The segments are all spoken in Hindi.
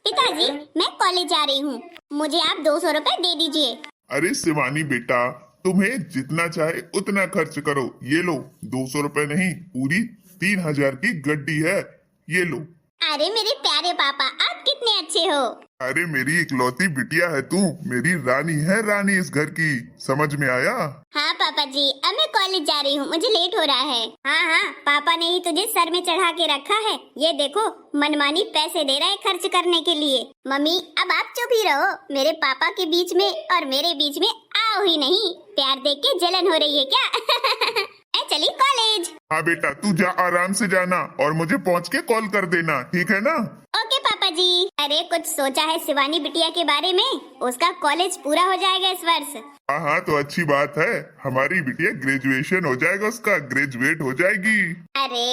पिताजी, मैं कॉलेज जा रही हूँ, मुझे आप 200 रुपए दे दीजिए। अरे शिवानी बेटा, तुम्हें जितना चाहे उतना खर्च करो। ये लो, 200 रुपए नहीं, पूरी 3,000 की गड्डी है, ये लो। अरे मेरे प्यारे पापा, आप कितने अच्छे हो। अरे मेरी इकलौती बिटिया है तू, मेरी रानी है, रानी इस घर की। समझ में आया? हाँ पापा जी, अब मैं कॉलेज जा रही हूँ, मुझे लेट हो रहा है। हाँ हाँ, पापा ने ही तुझे सर में चढ़ा के रखा है। ये देखो, मनमानी पैसे दे रहा है खर्च करने के लिए। मम्मी, अब आप चुप ही रहो। मेरे पापा के बीच में और मेरे बीच में आओ ही नहीं। प्यार देख के जलन हो रही है क्या? मैं चली कॉलेज। हाँ बेटा, तू जा, आराम से जाना और मुझे पहुँच के कॉल कर देना, ठीक है ना? ओके पापा जी। अरे कुछ सोचा है शिवानी बिटिया के बारे में? उसका कॉलेज पूरा हो जाएगा इस वर्ष। हाँ हाँ, तो अच्छी बात है। हमारी बिटिया ग्रेजुएशन हो जाएगा, उसका ग्रेजुएट हो जाएगी। अरे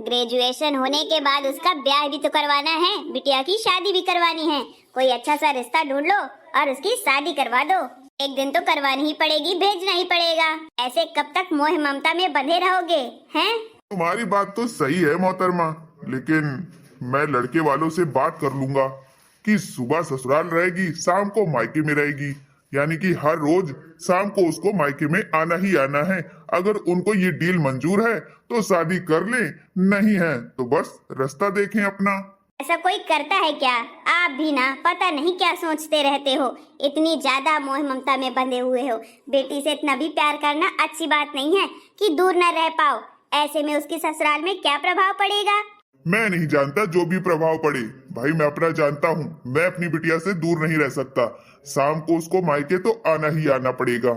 ग्रेजुएशन होने के बाद उसका ब्याह भी तो करवाना है, बिटिया की शादी भी करवानी है। कोई अच्छा सा रिश्ता ढूंढ लो और उसकी शादी करवा दो। एक दिन तो करवानी ही पड़ेगी, भेजना ही पड़ेगा। ऐसे कब तक मोह ममता में बंधे रहोगे हैं? तुम्हारी बात तो सही है मोहतरमा, लेकिन मैं लड़के वालों से बात कर लूंगा कि सुबह ससुराल रहेगी, शाम को मायके में रहेगी, यानी कि हर रोज शाम को उसको मायके में आना ही आना है। अगर उनको ये डील मंजूर है तो शादी कर ले, नहीं है तो बस रास्ता देखें अपना। ऐसा कोई करता है क्या? आप भी ना पता नहीं क्या सोचते रहते हो। इतनी ज्यादा मोह ममता में बंधे हुए हो। बेटी से इतना भी प्यार करना अच्छी बात नहीं है कि दूर न रह पाओ। ऐसे में उसकी ससुराल में क्या प्रभाव पड़ेगा? मैं नहीं जानता जो भी प्रभाव पड़े, भाई मैं अपना जानता हूँ। मैं अपनी बिटिया से दूर नहीं रह सकता। शाम को उसको मायके तो आना ही आना पड़ेगा।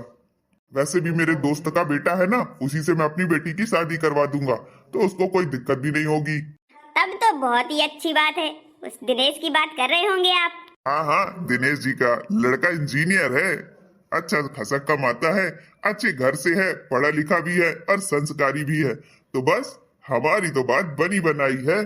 वैसे भी मेरे दोस्त का बेटा है ना, उसी से मैं अपनी बेटी की शादी करवा दूंगा, तो उसको कोई दिक्कत भी नहीं होगी। तब तो बहुत ही अच्छी बात है। उस दिनेश की बात कर रहे होंगे आप? हाँ हाँ, दिनेश जी का लड़का इंजीनियर है, अच्छा खासा कमाता है, अच्छे घर से है, पढ़ा लिखा भी है और संस्कारी भी है। तो बस हमारी तो बात बनी बनाई है।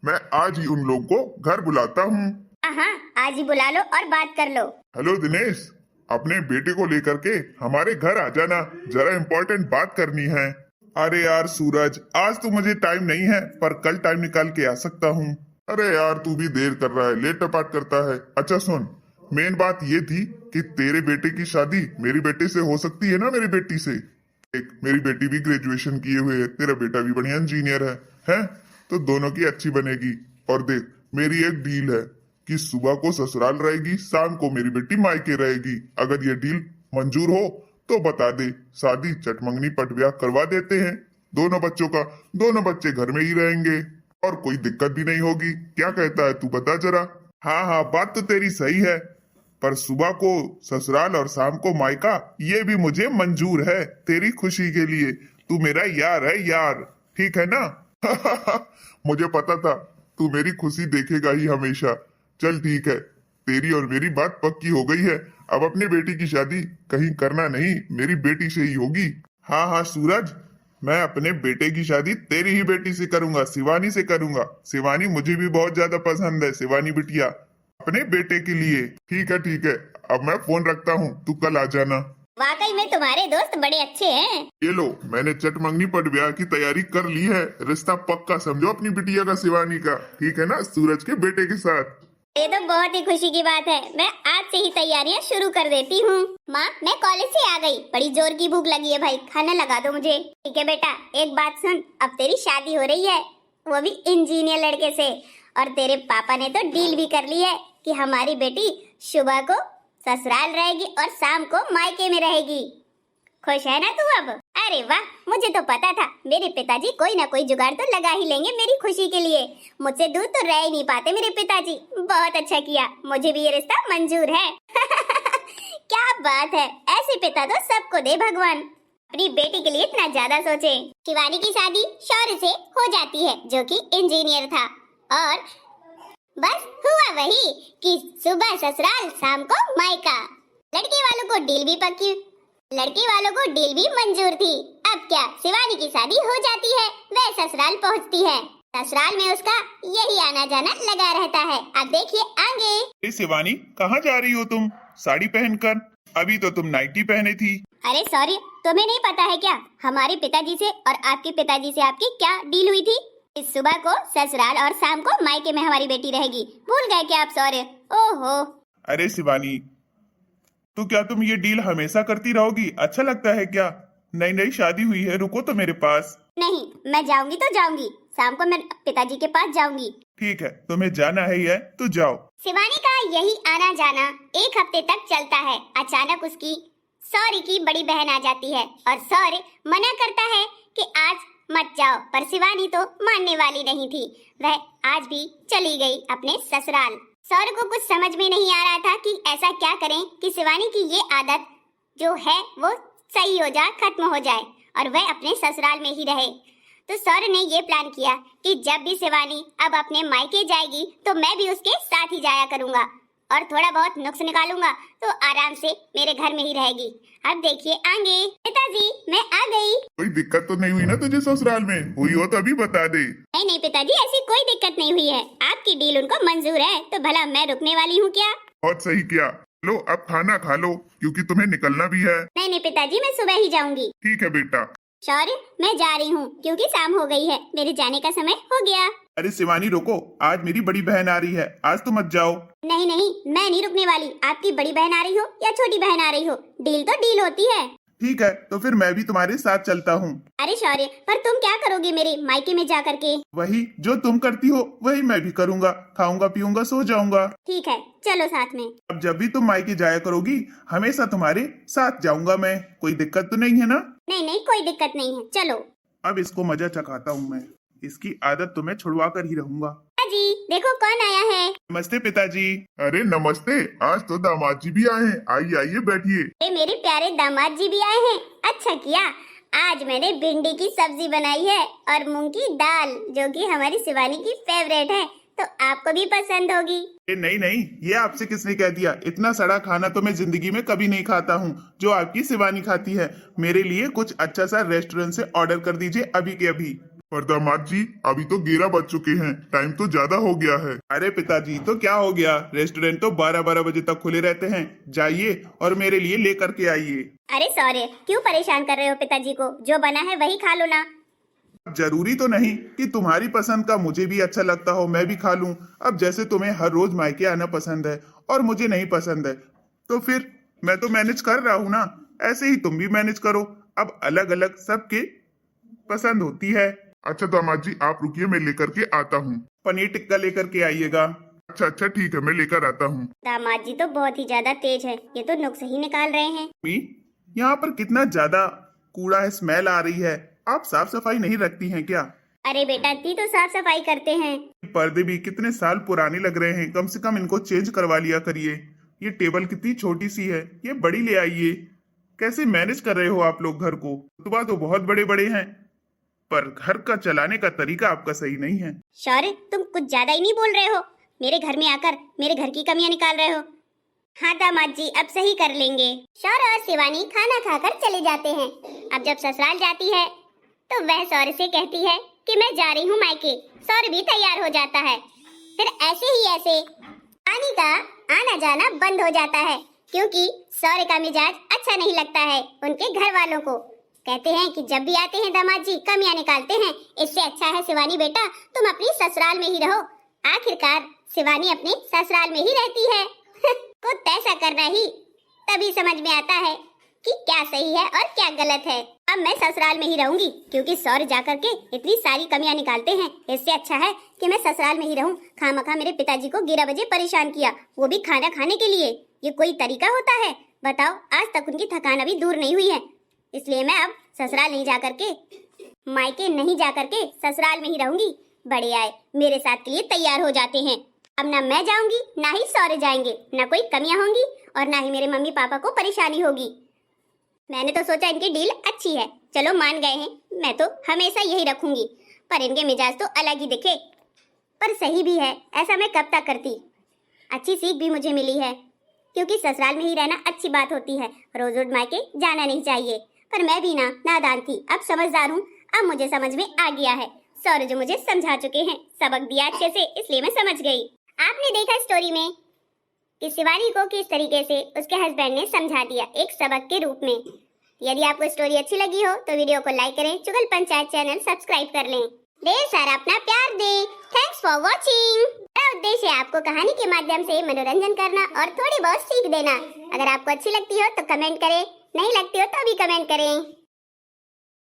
मैं आज ही उन लोगों को घर बुलाता हूँ। हाँ, आज ही बुला लो और बात कर लो। हेलो दिनेश, अपने बेटे को लेकर के हमारे घर आ जाना, जरा इम्पोर्टेंट बात करनी है। अरे यार सूरज, आज तो मुझे टाइम नहीं है, पर कल टाइम निकाल के आ सकता हूँ। अरे यार तू भी देर कर रहा है, लेट टपाट करता है। अच्छा सुन, मेन बात ये थी कि तेरे बेटे की शादी मेरी बेटे से हो सकती है ना, मेरी बेटी से। एक मेरी बेटी भी ग्रेजुएशन किए हुए है, तेरा बेटा भी बढ़िया इंजीनियर है? तो दोनों की अच्छी बनेगी। और देख, मेरी एक डील है कि सुबह को ससुराल रहेगी, शाम को मेरी बेटी मायके रहेगी। अगर ये डील मंजूर हो तो बता दे, शादी चटमंगनी पट ब्याह करवा देते हैं दोनों बच्चों का। दोनों बच्चे घर में ही रहेंगे और कोई दिक्कत भी नहीं होगी। क्या कहता है तू, बता जरा। हाँ हाँ, बात तो तेरी सही है, पर सुबह को ससुराल और शाम को मायका, ये भी मुझे मंजूर है तेरी खुशी के लिए। तू मेरा यार है यार, ठीक है ना? मुझे पता था तू मेरी खुशी देखेगा ही हमेशा। चल ठीक है, तेरी और मेरी बात पक्की हो गई है। अब अपनी बेटी की शादी कहीं करना नहीं, मेरी बेटी से ही होगी। हाँ हाँ सूरज, मैं अपने बेटे की शादी तेरी ही बेटी से करूंगा, शिवानी से करूंगा। शिवानी मुझे भी बहुत ज्यादा पसंद है, शिवानी बिटिया, अपने बेटे के लिए। ठीक है ठीक है, अब मैं फोन रखता हूँ, तू कल आ जाना। वाकई में तुम्हारे दोस्त बड़े अच्छे हैं। ये लो, मैंने चटमंगनी पट ब्याह की तैयारी कर ली है। रिश्ता पक्का समझो अपनी बिटिया का, शिवानी का, ठीक है ना, सूरज के बेटे के साथ। ये तो बहुत ही खुशी की बात है। मैं आज से ही तैयारियां शुरू कर देती हूँ। माँ, मैं कॉलेज से आ गई, बड़ी जोर की भूख लगी है भाई, खाना लगा दो मुझे। ठीक है बेटा, एक बात सुन, अब तेरी शादी हो रही है, वो भी इंजीनियर लड़के से। और तेरे पापा ने तो डील भी कर ली है कि हमारी बेटी सुबह को ससुराल रहेगी और शाम को मायके में रहेगी। खुश है ना तू अब? अरे वाह, मुझे तो पता था मेरे पिताजी कोई ना कोई जुगाड़ तो लगा ही लेंगे मेरी खुशी के लिए। मुझसे दूर तो रह ही नहीं पाते मेरे पिताजी। बहुत अच्छा किया, मुझे भी ये रिश्ता मंजूर है। क्या बात है, ऐसे पिता तो सबको दे भगवान। अपनी बेटी के लिए इतना ज्यादा सोचे। शिवानी की शादी शौर्य से हो जाती है, जो कि इंजीनियर था, और बस हुआ वही कि सुबह ससुराल शाम को मायका। लड़के वालों को डील भी पक्की, लड़की वालों को डील भी मंजूर थी। अब क्या, शिवानी की शादी हो जाती है, वह ससुराल पहुंचती है, ससुराल में उसका यही आना जाना लगा रहता है। अब देखिए आगे। शिवानी, कहाँ जा रही हो तुम साड़ी पहनकर? अभी तो तुम नाइटी पहने थी। अरे सॉरी, तुम्हें नहीं पता है क्या हमारे पिताजी से और आपके पिताजी से आपकी क्या डील हुई थी? इस सुबह को ससुराल और शाम को मायके में हमारी बेटी रहेगी। भूल गए क्या आप सौर्य? ओहो। अरे शिवानी, तो क्या तुम ये डील हमेशा करती रहोगी? अच्छा लगता है क्या? नई नई शादी हुई है, रुको तो मेरे पास। नहीं, मैं जाऊंगी तो जाऊंगी, शाम को मैं पिताजी के पास जाऊंगी। ठीक है, तुम्हें जाना है तो जाओ। शिवानी का यही आना जाना 1 हफ्ते तक चलता है। अचानक उसकी सौर्य की बड़ी बहन आ जाती है और सौर्य मना करता है कि आज मत जाओ, पर शिवानी तो मानने वाली नहीं थी। वह आज भी चली गई अपने ससुराल। सौर्य को कुछ समझ में नहीं आ रहा था कि ऐसा क्या करें कि शिवानी की ये आदत जो है वो सही हो जाए, खत्म हो जाए और वह अपने ससुराल में ही रहे। तो सौर्य ने ये प्लान किया कि जब भी शिवानी अब अपने मायके जाएगी तो मैं भी उसके साथ ही जाया करूंगा और थोड़ा बहुत नुक्स निकालूंगा तो आराम से मेरे घर में ही रहेगी। अब देखिए आगे। पिताजी, मैं आ गई। कोई दिक्कत तो नहीं हुई ना तुझे ससुराल में? हुई हो तो अभी बता दे। नहीं नहीं पिताजी, ऐसी कोई दिक्कत नहीं हुई है। आपकी डील उनको मंजूर है तो भला मैं रुकने वाली हूँ क्या? बहुत सही किया। लो अब खाना खा लो क्योंकि तुम्हें निकलना भी है। नहीं नहीं पिताजी, मैं सुबह ही जाऊंगी। ठीक है बेटा। शौर्य, मैं जा रही हूँ क्योंकि शाम हो गई है, मेरे जाने का समय हो गया। अरे शिवानी रुको, आज मेरी बड़ी बहन आ रही है, आज तो मत जाओ। नहीं नहीं, मैं नहीं रुकने वाली। आपकी बड़ी बहन आ रही हो या छोटी बहन आ रही हो, डील तो डील होती है। ठीक है, तो फिर मैं भी तुम्हारे साथ चलता हूँ। अरे शौर्य, पर तुम क्या करोगे मेरे मायके में जा करके? वही जो तुम करती हो वही मैं भी करूँगा, खाऊंगा पीऊंगा सो जाऊंगा। ठीक है, चलो साथ में। अब जब भी तुम मायके जाया करोगी हमेशा तुम्हारे साथ जाऊंगा मैं। कोई दिक्कत तो नहीं है ना? नहीं नहीं, कोई दिक्कत नहीं है, चलो। अब इसको मजा चखाता हूँ मैं, इसकी आदत तो मैं छुड़वा कर ही रहूंगा। जी, देखो कौन आया है। नमस्ते पिताजी। अरे नमस्ते, आज तो दामाद जी भी आए हैं। आइए आइए बैठिए। अरे मेरे प्यारे दामाद जी भी आए हैं। अच्छा किया, आज मैंने भिंडी की सब्जी बनाई है और मूंग की दाल, जो कि हमारी शिवानी की फेवरेट है, तो आपको भी पसंद होगी। नहीं नहीं, ये आपसे किसने कह दिया? इतना सड़ा खाना तो मैं जिंदगी में कभी नहीं खाता हूँ जो आपकी शिवानी खाती है। मेरे लिए कुछ अच्छा सा रेस्टोरेंट से ऑर्डर कर दीजिए अभी के अभी। पर दामाद जी, अभी तो 11 बज चुके हैं, टाइम तो ज्यादा हो गया है। अरे पिताजी, तो क्या हो गया? रेस्टोरेंट तो 12-12 बजे तक खुले रहते हैं। जाइए और मेरे लिए लेकर के आइए। अरे सॉरी, क्यों परेशान कर रहे हो पिताजी को? जो बना है वही खा लो ना। जरूरी तो नहीं कि तुम्हारी पसंद का मुझे भी अच्छा लगता हो मैं भी खा लूं। अब जैसे तुम्हें हर रोज मायके आना पसंद है और मुझे नहीं पसंद है, तो फिर मैं तो मैनेज कर रहा हूँ ना, ऐसे ही तुम भी मैनेज करो। अब अलग अलग सबके पसंद होती है। अच्छा दामाद जी, आप रुकिए, मैं लेकर के आता हूँ। पनीर टिक्का लेकर के आइएगा। अच्छा अच्छा ठीक है, मैं लेकर आता हूँ। दामाद जी तो बहुत ही ज्यादा तेज है, ये तो नुक्स ही निकाल रहे हैं। यहाँ पर कितना ज्यादा कूड़ा है, स्मेल आ रही है। आप साफ सफाई नहीं रखती हैं क्या? अरे बेटा, ती तो साफ सफाई करते हैं। पर्दे भी कितने साल पुराने लग रहे हैं, कम से कम इनको चेंज करवा लिया करिए। ये टेबल कितनी छोटी सी है, ये बड़ी ले आइए। कैसे मैनेज कर रहे हो आप लोग घर को? रुतबा तो बहुत बड़े बड़े हैं, पर घर का चलाने का तरीका आपका सही नहीं है। शौर्य, तुम कुछ ज्यादा ही नहीं बोल रहे हो? मेरे घर में आकर मेरे घर की कमियां निकाल रहे हो। हाँ दामाद जी, अब सही कर लेंगे। शौर्य और शिवानी खाना खाकर चले जाते हैं। अब जब ससुराल जाती है तो वह शौर्य से कहती है कि मैं जा रही हूँ मायके। शौर्य भी तैयार हो जाता है। फिर ऐसे पानी का आना जाना बंद हो जाता है, क्योंकि शौर्य का मिजाज अच्छा नहीं लगता है उनके घर वालों को। कहते हैं कि जब भी आते हैं दामाद जी कमियां निकालते हैं, इससे अच्छा है शिवानी बेटा तुम अपनी ससुराल में ही रहो। आखिरकार शिवानी अपने ससुराल में ही रहती है। खुद ऐसा करना ही तभी समझ में आता है कि क्या सही है और क्या गलत है। अब मैं ससुराल में ही रहूंगी, क्योंकि सौर्य जाकर के इतनी सारी कमियां निकालते हैं। इससे अच्छा है कि मैं ससुराल में ही रहूं। खामखा मेरे पिताजी को 11 बजे परेशान किया, वो भी खाना खाने के लिए। ये कोई तरीका होता है? बताओ, आज तक उनकी थकान अभी दूर नहीं हुई है। इसलिए मैं अब ससुराल नहीं जाकर के, मायके नहीं जाकर के ससुराल में ही रहूंगी। बड़े आए मेरे साथ के लिए तैयार हो जाते हैं। अब ना मैं जाऊंगी ना ही सौर्य जाएंगे, ना कोई कमियां होंगी और ना ही मेरे मम्मी पापा को परेशानी होगी। मैंने तो सोचा इनकी डील अच्छी है, चलो मान गए हैं, मैं तो हमेशा यही रखूंगी। पर इनके मिजाज तो अलग ही दिखे। पर सही भी है, ऐसा मैं कब तक करती। अच्छी सीख भी मुझे मिली है, क्योंकि ससुराल में ही रहना अच्छी बात होती है, रोज रोज मायके जाना नहीं चाहिए। पर मैं भी नादान थी, अब समझदार हूँ। अब मुझे समझ में आ गया है। सौर्य जो मुझे समझा चुके हैं, सबक दिया अच्छे से, इसलिए मैं समझ गई। आपने देखा स्टोरी में कि शिवानी को किस तरीके से उसके हस्बैंड ने समझा दिया, एक सबक के रूप में। यदि आपको स्टोरी अच्छी लगी हो तो वीडियो को लाइक करें, चुगल पंचायत चैनल सब्सक्राइब कर लें। ढेर सारा अपना प्यार दें। Thanks for watching. मेरा उद्देश्य है आपको कहानी के माध्यम से मनोरंजन करना और थोड़ी बहुत सीख देना। अगर आपको अच्छी लगती हो तो कमेंट करें, नहीं लगती हो तो भी कमेंट करें।